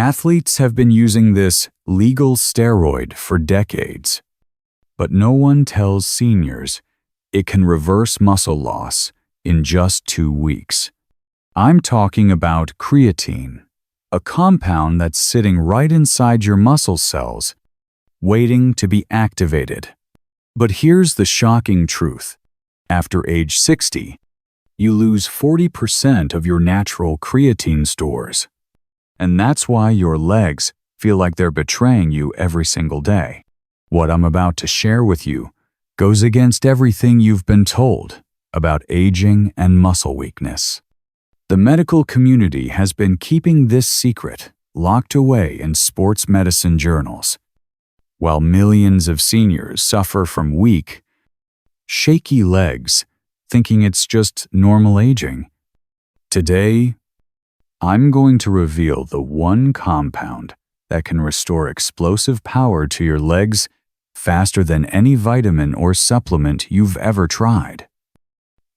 Athletes have been using this legal steroid for decades, but no one tells seniors it can reverse muscle loss in just 2 weeks. I'm talking about creatine, a compound that's sitting right inside your muscle cells, waiting to be activated. But here's the shocking truth. After age 60, you lose 40% of your natural creatine stores. And that's why your legs feel like they're betraying you every single day. What I'm about to share with you goes against everything you've been told about aging and muscle weakness. The medical community has been keeping this secret locked away in sports medicine journals, while millions of seniors suffer from weak, shaky legs, thinking it's just normal aging. Today, I'm going to reveal the one compound that can restore explosive power to your legs faster than any vitamin or supplement you've ever tried.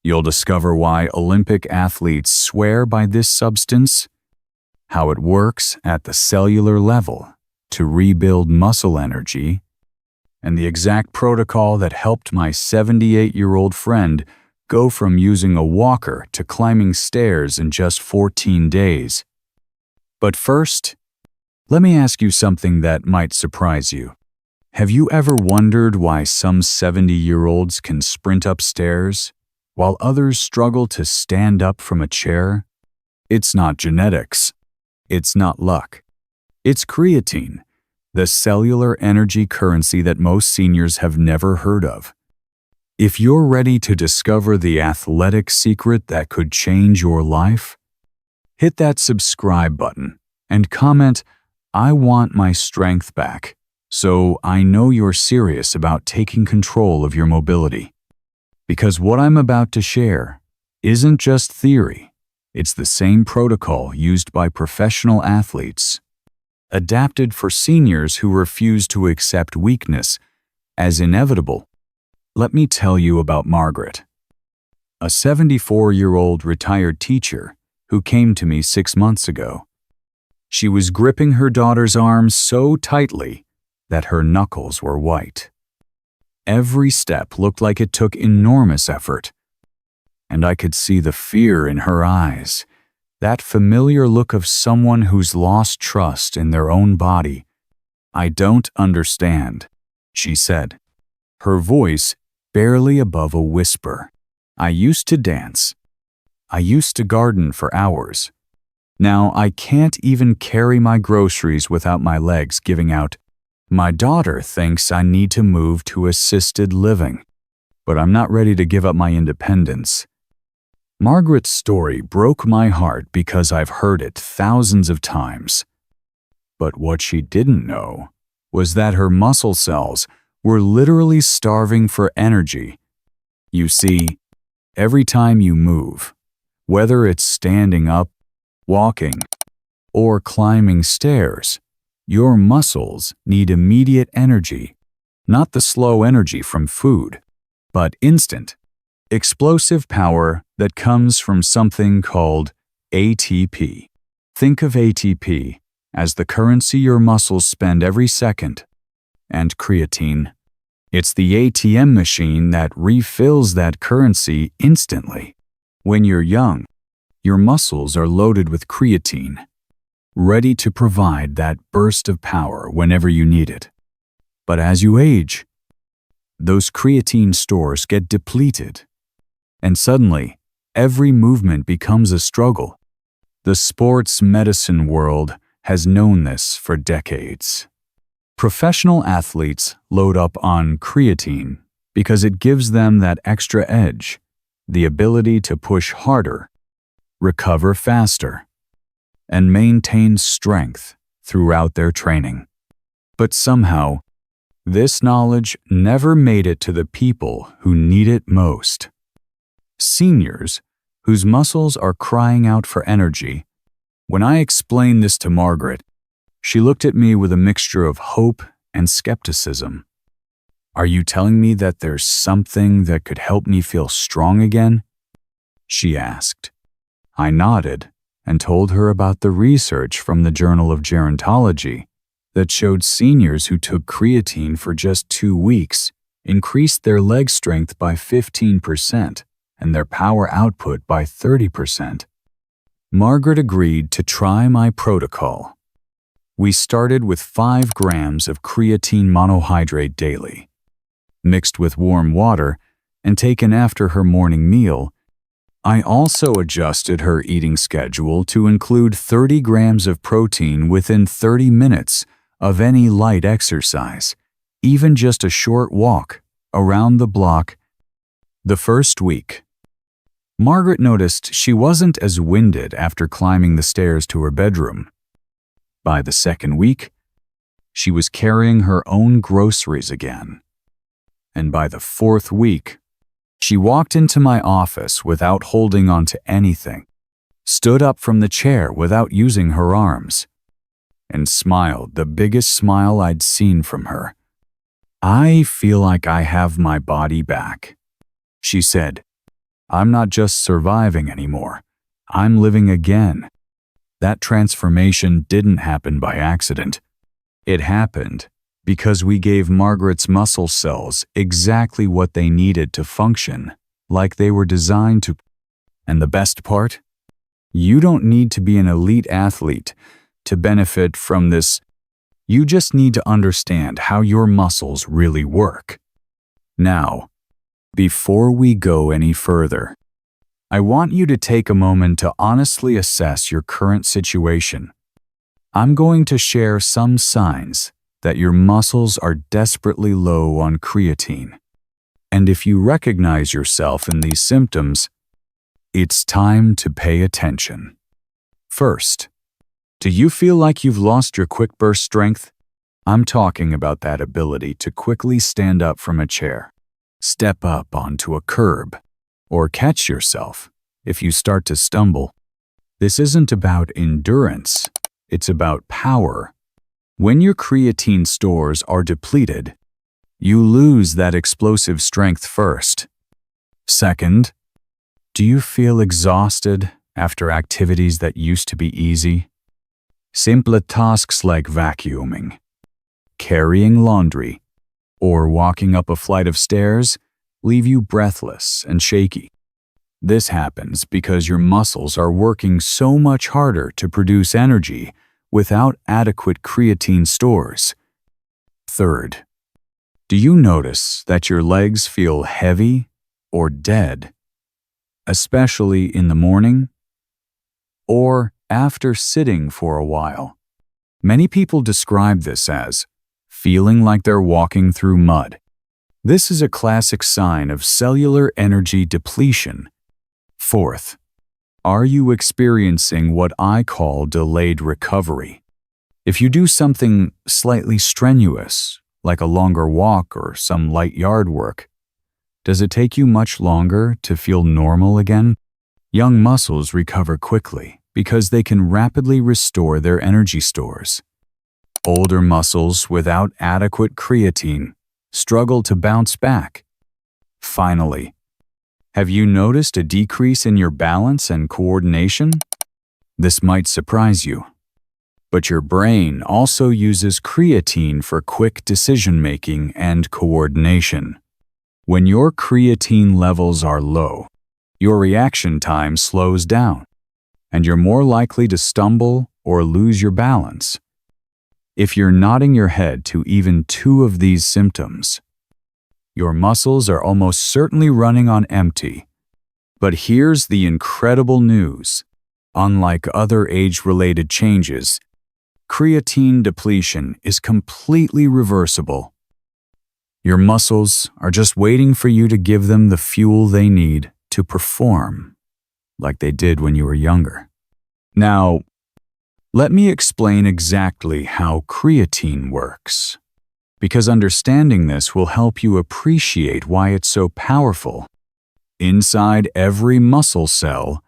You'll discover why Olympic athletes swear by this substance, how it works at the cellular level to rebuild muscle energy, and the exact protocol that helped my 78-year-old friend go from using a walker to climbing stairs in just 14 days. But first, let me ask you something that might surprise you. Have you ever wondered why some 70-year-olds can sprint upstairs while others struggle to stand up from a chair? It's not genetics. It's not luck. It's creatine, the cellular energy currency that most seniors have never heard of. If you're ready to discover the athletic secret that could change your life, hit that subscribe button and comment, "I want my strength back," so I know you're serious about taking control of your mobility. Because what I'm about to share isn't just theory, it's the same protocol used by professional athletes, adapted for seniors who refuse to accept weakness as inevitable. Let me tell you about Margaret, a 74-year-old retired teacher who came to me 6 months ago. She was gripping her daughter's arms so tightly that her knuckles were white. Every step looked like it took enormous effort, and I could see the fear in her eyes, that familiar look of someone who's lost trust in their own body. "I don't understand," she said, her voice barely above a whisper. "I used to dance. I used to garden for hours. Now I can't even carry my groceries without my legs giving out. My daughter thinks I need to move to assisted living, but I'm not ready to give up my independence." Margaret's story broke my heart because I've heard it thousands of times. But what she didn't know was that her muscle cells were literally starving for energy. You see, every time you move, whether it's standing up, walking, or climbing stairs, your muscles need immediate energy, not the slow energy from food, but instant, explosive power that comes from something called ATP. Think of ATP as the currency your muscles spend every second, and creatine. It's the ATM machine that refills that currency instantly. When you're young, your muscles are loaded with creatine, ready to provide that burst of power whenever you need it. But as you age, those creatine stores get depleted, and suddenly, every movement becomes a struggle. The sports medicine world has known this for decades. Professional athletes load up on creatine because it gives them that extra edge, the ability to push harder, recover faster, and maintain strength throughout their training. But somehow, this knowledge never made it to the people who need it most. Seniors whose muscles are crying out for energy. When I explained this to Margaret, she looked at me with a mixture of hope and skepticism. "Are you telling me that there's something that could help me feel strong again?" she asked. I nodded and told her about the research from the Journal of Gerontology that showed seniors who took creatine for just 2 weeks increased their leg strength by 15% and their power output by 30%. Margaret agreed to try my protocol. We started with 5 grams of creatine monohydrate daily, mixed with warm water and taken after her morning meal. I also adjusted her eating schedule to include 30 grams of protein within 30 minutes of any light exercise, even just a short walk around the block. The first week, Margaret noticed she wasn't as winded after climbing the stairs to her bedroom. By the second week, she was carrying her own groceries again. And by the 4th week, she walked into my office without holding on to anything, stood up from the chair without using her arms, and smiled the biggest smile I'd seen from her. "I feel like I have my body back," she said. "I'm not just surviving anymore. I'm living again." That transformation didn't happen by accident. It happened because we gave Margaret's muscle cells exactly what they needed to function, like they were designed to. And the best part? You don't need to be an elite athlete to benefit from this. You just need to understand how your muscles really work. Now, before we go any further, I want you to take a moment to honestly assess your current situation. I'm going to share some signs that your muscles are desperately low on creatine. And if you recognize yourself in these symptoms, it's time to pay attention. First, do you feel like you've lost your quick burst strength? I'm talking about that ability to quickly stand up from a chair, step up onto a curb, or catch yourself if you start to stumble. This isn't about endurance, it's about power. When your creatine stores are depleted, you lose that explosive strength first. Second, do you feel exhausted after activities that used to be easy? Simple tasks like vacuuming, carrying laundry, or walking up a flight of stairs leave you breathless and shaky. This happens because your muscles are working so much harder to produce energy without adequate creatine stores. Third, do you notice that your legs feel heavy or dead, especially in the morning or after sitting for a while? Many people describe this as feeling like they're walking through mud. This is a classic sign of cellular energy depletion. Fourth, are you experiencing what I call delayed recovery? If you do something slightly strenuous, like a longer walk or some light yard work, does it take you much longer to feel normal again? Young muscles recover quickly because they can rapidly restore their energy stores. Older muscles without adequate creatine struggle to bounce back. Finally, have you noticed a decrease in your balance and coordination? This might surprise you, but your brain also uses creatine for quick decision-making and coordination. When your creatine levels are low, your reaction time slows down, and you're more likely to stumble or lose your balance. If you're nodding your head to even 2 of these symptoms, your muscles are almost certainly running on empty. But here's the incredible news. Unlike other age-related changes, creatine depletion is completely reversible. Your muscles are just waiting for you to give them the fuel they need to perform, like they did when you were younger. Now, let me explain exactly how creatine works, because understanding this will help you appreciate why it's so powerful. Inside every muscle cell,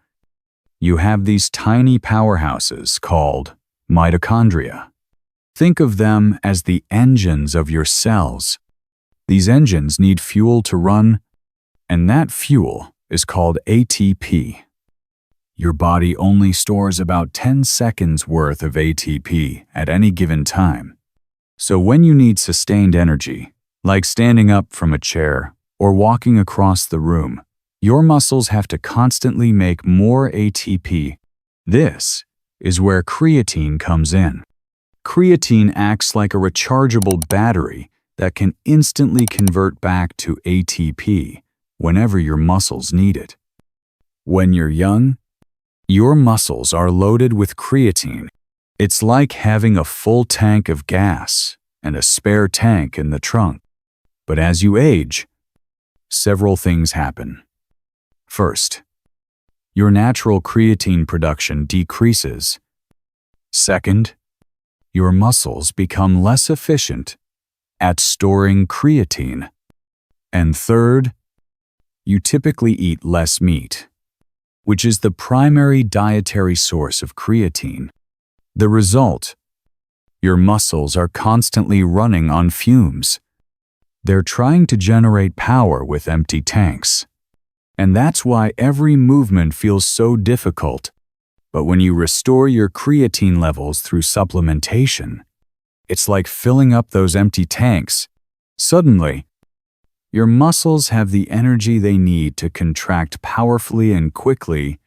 you have these tiny powerhouses called mitochondria. Think of them as the engines of your cells. These engines need fuel to run, and that fuel is called ATP. Your body only stores about 10 seconds worth of ATP at any given time. So when you need sustained energy, like standing up from a chair or walking across the room, your muscles have to constantly make more ATP. This is where creatine comes in. Creatine acts like a rechargeable battery that can instantly convert back to ATP whenever your muscles need it. When you're young, your muscles are loaded with creatine. It's like having a full tank of gas and a spare tank in the trunk. But as you age, several things happen. First, your natural creatine production decreases. Second, your muscles become less efficient at storing creatine. And third, you typically eat less meat, which is the primary dietary source of creatine. The result: your muscles are constantly running on fumes. They're trying to generate power with empty tanks. And that's why every movement feels so difficult. But when you restore your creatine levels through supplementation, it's like filling up those empty tanks. Suddenly, your muscles have the energy they need to contract powerfully and quickly.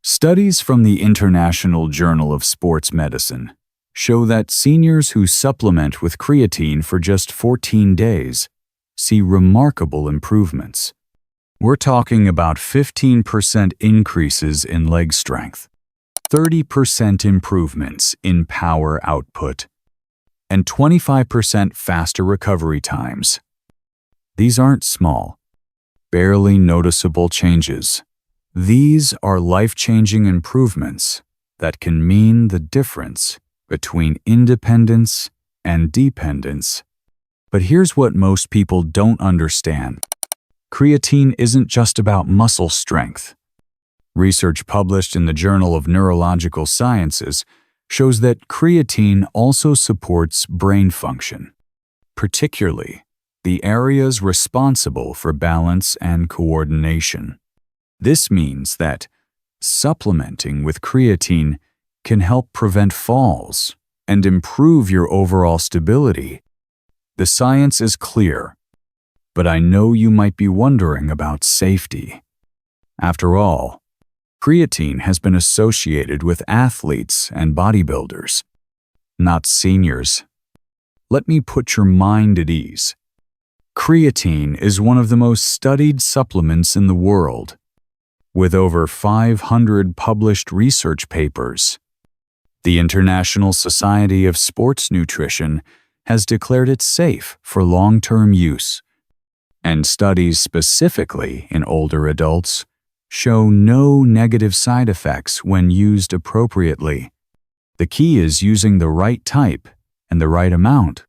Studies from the International Journal of Sports Medicine show that seniors who supplement with creatine for just 14 days see remarkable improvements. We're talking about 15% increases in leg strength, 30% improvements in power output, and 25% faster recovery times. These aren't small, barely noticeable changes. These are life-changing improvements that can mean the difference between independence and dependence. But here's what most people don't understand. Creatine isn't just about muscle strength. Research published in the Journal of Neurological Sciences shows that creatine also supports brain function, particularly the areas responsible for balance and coordination. This means that supplementing with creatine can help prevent falls and improve your overall stability. The science is clear, but I know you might be wondering about safety. After all, creatine has been associated with athletes and bodybuilders, not seniors. Let me put your mind at ease. Creatine is one of the most studied supplements in the world, with over 500 published research papers. The International Society of Sports Nutrition has declared it safe for long-term use, and studies specifically in older adults show no negative side effects when used appropriately. The key is using the right type and the right amount.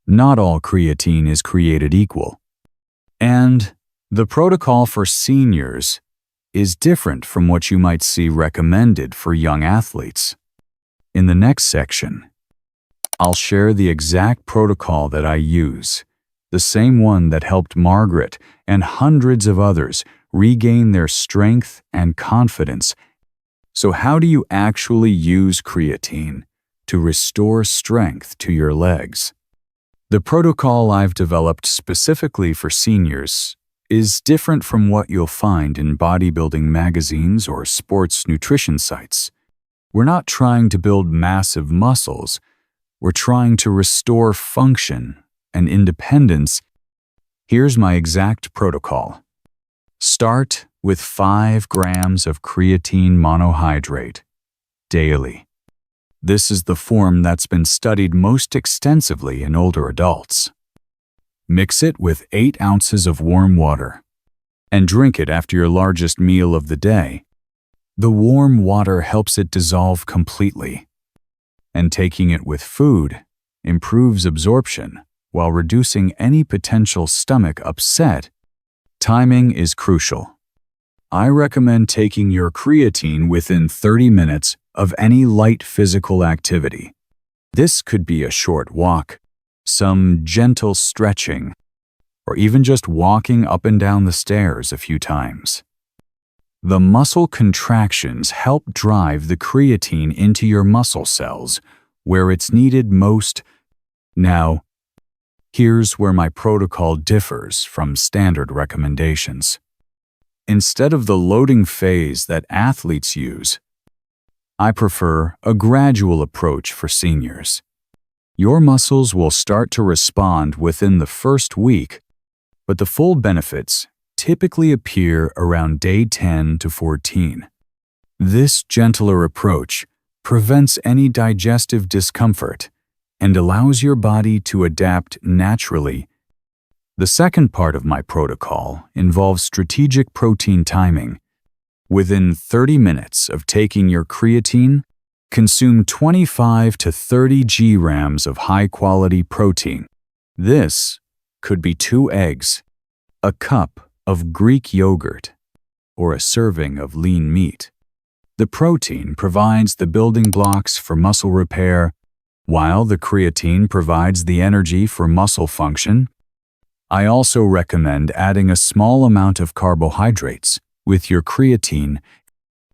Not all creatine is created equal. And the protocol for seniors is different from what you might see recommended for young athletes. In the next section, I'll share the exact protocol that I use, the same one that helped Margaret and hundreds of others regain their strength and confidence. So how do you actually use creatine to restore strength to your legs? The protocol I've developed specifically for seniors is different from what you'll find in bodybuilding magazines or sports nutrition sites. We're not trying to build massive muscles. We're trying to restore function and independence. Here's my exact protocol. Start with 5 grams of creatine monohydrate daily. This is the form that's been studied most extensively in older adults. Mix it with 8 ounces of warm water and drink it after your largest meal of the day. The warm water helps it dissolve completely, and taking it with food improves absorption while reducing any potential stomach upset. Timing is crucial. I recommend taking your creatine within 30 minutes of any light physical activity. This could be a short walk, some gentle stretching, or even just walking up and down the stairs a few times. The muscle contractions help drive the creatine into your muscle cells, where it's needed most. Now, here's where my protocol differs from standard recommendations. Instead of the loading phase that athletes use, I prefer a gradual approach for seniors. Your muscles will start to respond within the first week, but the full benefits typically appear around day 10 to 14. This gentler approach prevents any digestive discomfort and allows your body to adapt naturally. The second part of my protocol involves strategic protein timing. Within 30 minutes of taking your creatine, consume 25 to 30 grams of high-quality protein. This could be 2 eggs, a cup of Greek yogurt, or a serving of lean meat. The protein provides the building blocks for muscle repair, while the creatine provides the energy for muscle function. I also recommend adding a small amount of carbohydrates with your creatine.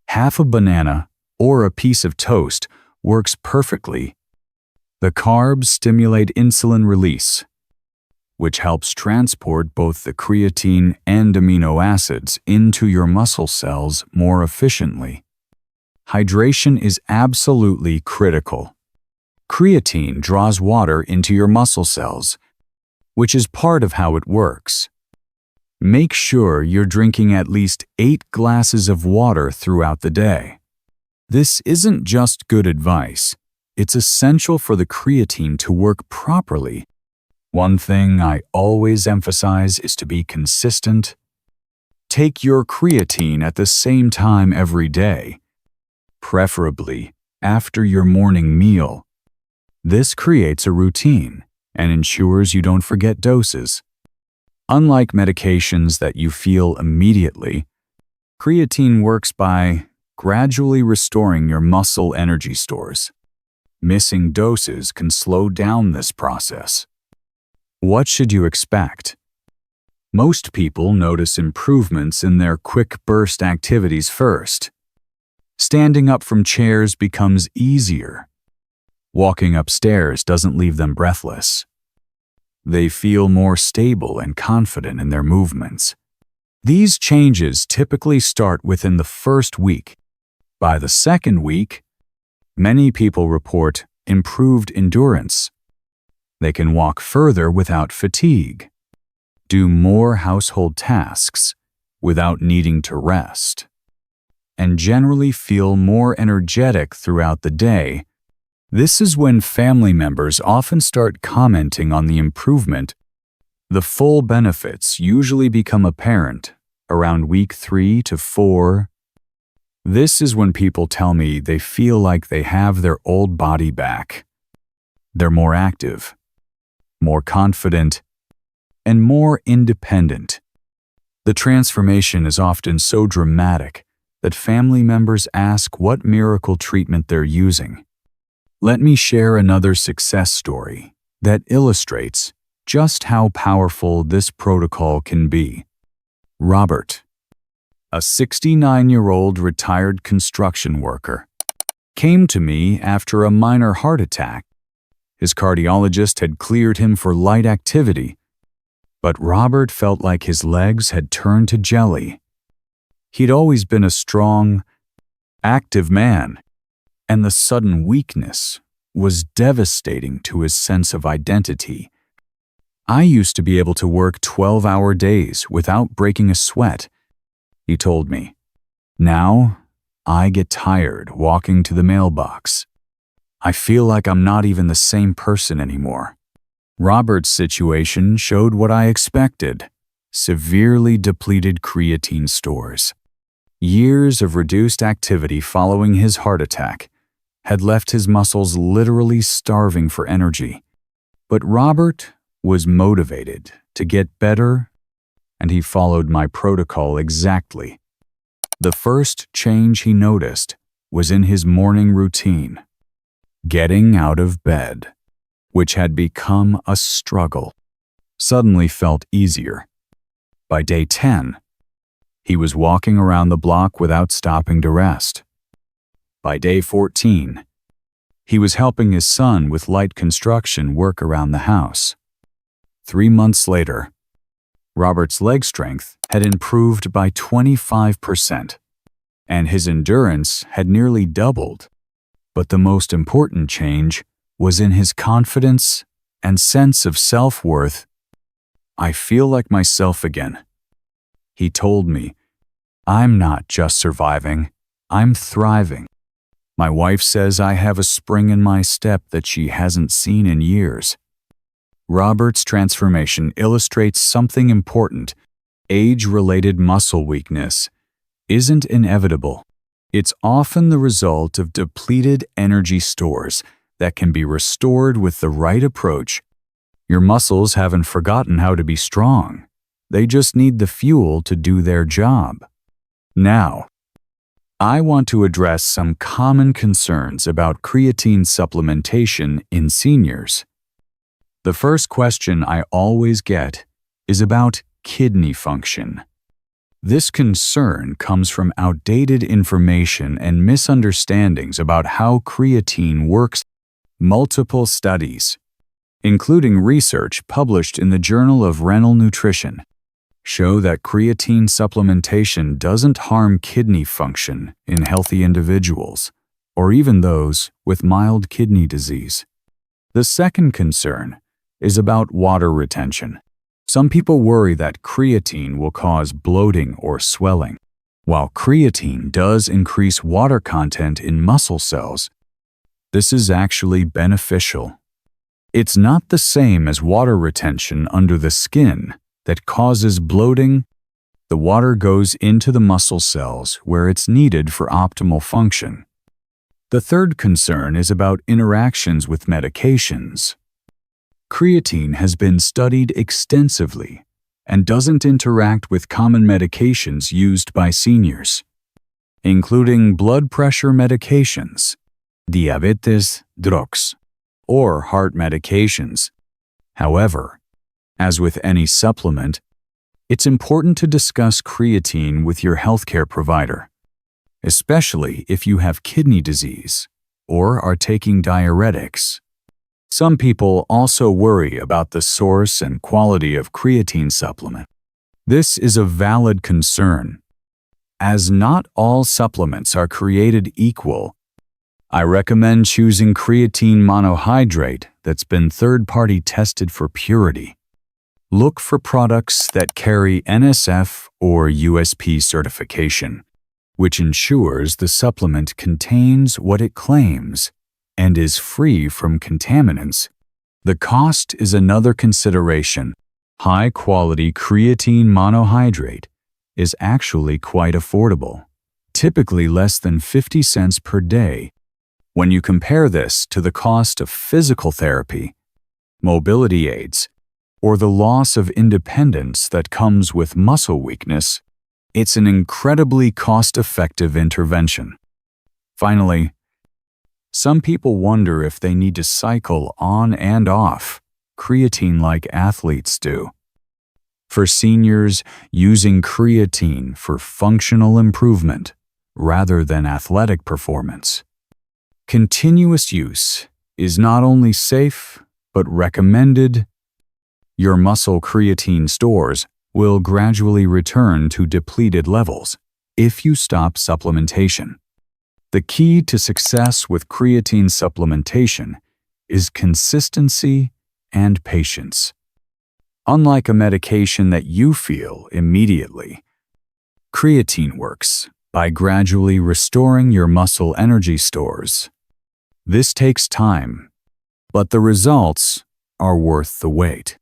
Half a banana or a piece of toast works perfectly. The carbs stimulate insulin release, which helps transport both the creatine and amino acids into your muscle cells more efficiently. Hydration is absolutely critical. Creatine draws water into your muscle cells, which is part of how it works. Make sure you're drinking at least 8 glasses of water throughout the day. This isn't just good advice. It's essential for the creatine to work properly. One thing I always emphasize is to be consistent. Take your creatine at the same time every day, preferably after your morning meal. This creates a routine and ensures you don't forget doses. Unlike medications that you feel immediately, creatine works by gradually restoring your muscle energy stores. Missing doses can slow down this process. What should you expect? Most people notice improvements in their quick burst activities first. Standing up from chairs becomes easier. Walking upstairs doesn't leave them breathless. They feel more stable and confident in their movements. These changes typically start within the first week. By the second week, many people report improved endurance. They can walk further without fatigue, do more household tasks without needing to rest, and generally feel more energetic throughout the day. This is when family members often start commenting on the improvement. The full benefits usually become apparent around week 3 to 4. This is when people tell me they feel like they have their old body back. They're more active, more confident, and more independent. The transformation is often so dramatic that family members ask what miracle treatment they're using. Let me share another success story that illustrates just how powerful this protocol can be. Robert, a 69-year-old retired construction worker, came to me after a minor heart attack. His cardiologist had cleared him for light activity, but Robert felt like his legs had turned to jelly. He'd always been a strong, active man, and the sudden weakness was devastating to his sense of identity. I used to be able to work 12-hour days without breaking a sweat, he told me. Now, I get tired walking to the mailbox. I feel like I'm not even the same person anymore. Robert's situation showed what I expected: severely depleted creatine stores. Years of reduced activity following his heart attack had left his muscles literally starving for energy. But Robert was motivated to get better, and he followed my protocol exactly. The first change he noticed was in his morning routine. Getting out of bed, which had become a struggle, suddenly felt easier. By day 10, He was walking around the block without stopping to rest. By day 14, he was helping his son with light construction work around the house. 3 months later, Robert's leg strength had improved by 25%, and his endurance had nearly doubled. But the most important change was in his confidence and sense of self-worth. "I feel like myself again," he told me. "I'm not just surviving, I'm thriving. My wife says I have a spring in my step that she hasn't seen in years." Robert's transformation illustrates something important. Age-related muscle weakness isn't inevitable. It's often the result of depleted energy stores that can be restored with the right approach. Your muscles haven't forgotten how to be strong. They just need the fuel to do their job. Now, I want to address some common concerns about creatine supplementation in seniors. The first question I always get is about kidney function. This concern comes from outdated information and misunderstandings about how creatine works. Multiple studies, including research published in the Journal of Renal Nutrition, show that creatine supplementation doesn't harm kidney function in healthy individuals, or even those with mild kidney disease. The second concern is about water retention. Some people worry that creatine will cause bloating or swelling. While creatine does increase water content in muscle cells, this is actually beneficial. It's not the same as water retention under the skin that causes bloating. The water goes into the muscle cells where it's needed for optimal function. The third concern is about interactions with medications. Creatine has been studied extensively and doesn't interact with common medications used by seniors, including blood pressure medications, diabetes drugs, or heart medications. However, as with any supplement, it's important to discuss creatine with your healthcare provider, especially if you have kidney disease or are taking diuretics. Some people also worry about the source and quality of creatine supplement. This is a valid concern, as not all supplements are created equal. I recommend choosing creatine monohydrate that's been third-party tested for purity. Look for products that carry NSF or USP certification, which ensures the supplement contains what it claims and is free from contaminants. The cost is another consideration. High-quality creatine monohydrate is actually quite affordable, typically less than 50 cents per day. When you compare this to the cost of physical therapy, mobility aids, or the loss of independence that comes with muscle weakness, it's an incredibly cost-effective intervention. Finally, some people wonder if they need to cycle on and off creatine like athletes do. For seniors, using creatine for functional improvement rather than athletic performance. Continuous use is not only safe, but recommended. Your muscle creatine stores will gradually return to depleted levels if you stop supplementation. The key to success with creatine supplementation is consistency and patience. Unlike a medication that you feel immediately, creatine works by gradually restoring your muscle energy stores. This takes time, but the results are worth the wait.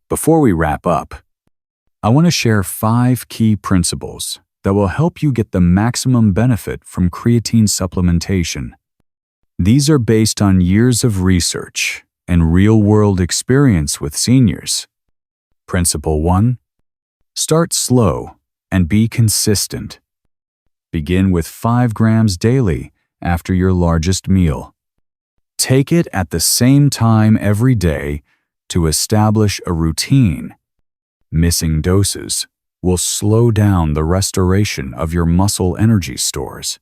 Before we wrap up, I want to share 5 key principles that will help you get the maximum benefit from creatine supplementation. These are based on years of research and real-world experience with seniors. Principle 1. Start slow and be consistent. Begin with 5 grams daily after your largest meal. Take it at the same time every day to establish a routine. Missing doses will slow down the restoration of your muscle energy stores.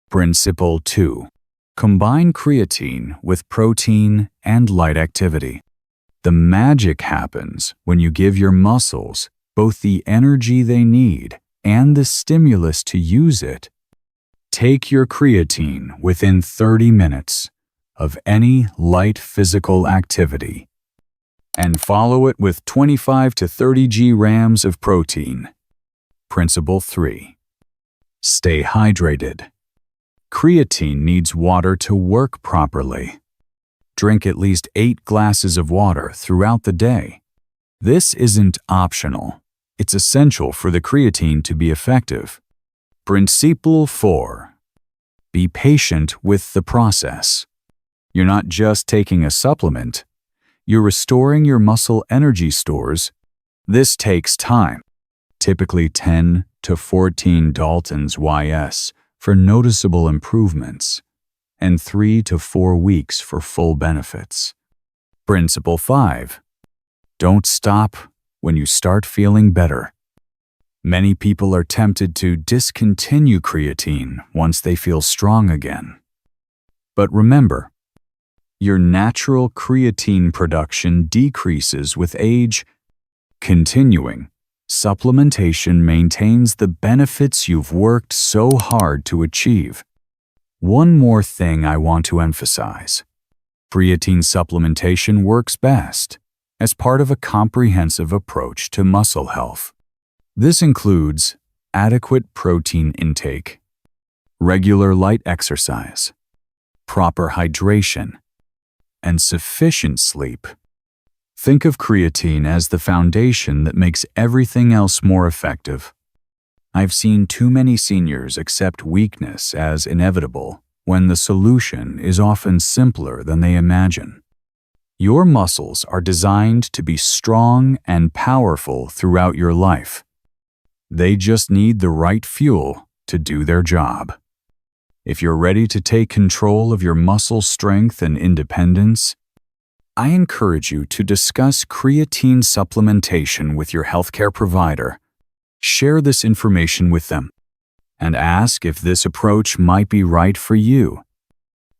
Principle 2. Combine creatine with protein and light activity. The magic happens when you give your muscles both the energy they need and the stimulus to use it. Take your creatine within 30 minutes of any light physical activity and follow it with 25 to 30 grams of protein. Principle 3. Stay hydrated. Creatine needs water to work properly. Drink at least 8 glasses of water throughout the day. This isn't optional. It's essential for the creatine to be effective. Principle 4. Be patient with the process. You're not just taking a supplement. You're restoring your muscle energy stores. This takes time, typically 10 to 14 Daltons YS for noticeable improvements, and 3 to 4 weeks for full benefits. Principle 5. Don't stop when you start feeling better. Many people are tempted to discontinue creatine once they feel strong again. But remember, your natural creatine production decreases with age. Continuing supplementation maintains the benefits you've worked so hard to achieve. One more thing I want to emphasize. Creatine supplementation works best as part of a comprehensive approach to muscle health. This includes adequate protein intake, regular light exercise, proper hydration, and sufficient sleep. Think of creatine as the foundation that makes everything else more effective. I've seen too many seniors accept weakness as inevitable when the solution is often simpler than they imagine. Your muscles are designed to be strong and powerful throughout your life. They just need the right fuel to do their job. If you're ready to take control of your muscle strength and independence, I encourage you to discuss creatine supplementation with your healthcare provider. Share this information with them and ask if this approach might be right for you.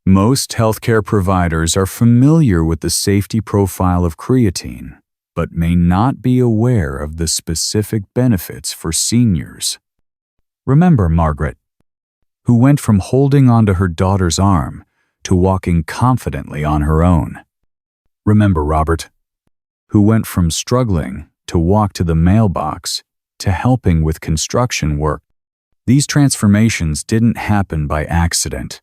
Most healthcare providers are familiar with the safety profile of creatine, but may not be aware of the specific benefits for seniors. Remember Margaret, who went from holding onto her daughter's arm to walking confidently on her own. Remember Robert, who went from struggling to walk to the mailbox to helping with construction work. These transformations didn't happen by accident.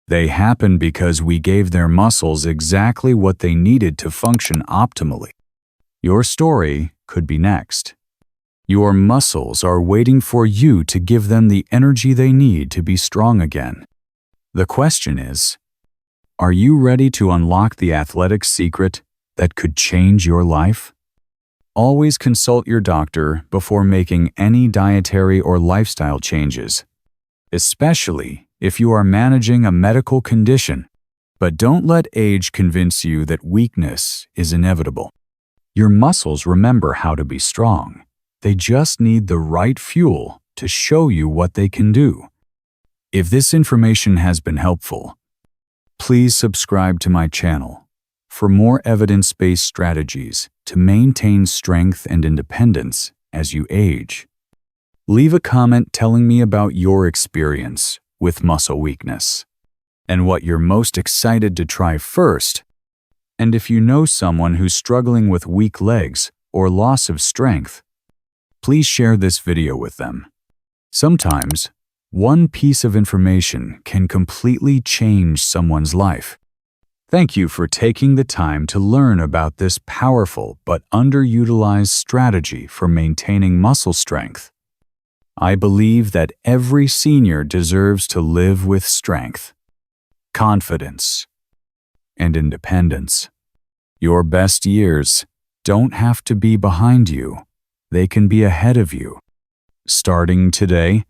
They happened because we gave their muscles exactly what they needed to function optimally. Your story could be next. Your muscles are waiting for you to give them the energy they need to be strong again. The question is, are you ready to unlock the athletic secret that could change your life? Always consult your doctor before making any dietary or lifestyle changes, especially if you are managing a medical condition. But don't let age convince you that weakness is inevitable. Your muscles remember how to be strong. They just need the right fuel to show you what they can do. If this information has been helpful, please subscribe to my channel for more evidence-based strategies to maintain strength and independence as you age. Leave a comment telling me about your experience with muscle weakness and what you're most excited to try first. And if you know someone who's struggling with weak legs or loss of strength, please share this video with them. Sometimes, one piece of information can completely change someone's life. Thank you for taking the time to learn about this powerful but underutilized strategy for maintaining muscle strength. I believe that every senior deserves to live with strength, confidence, and independence. Your best years don't have to be behind you. They can be ahead of you. Starting today,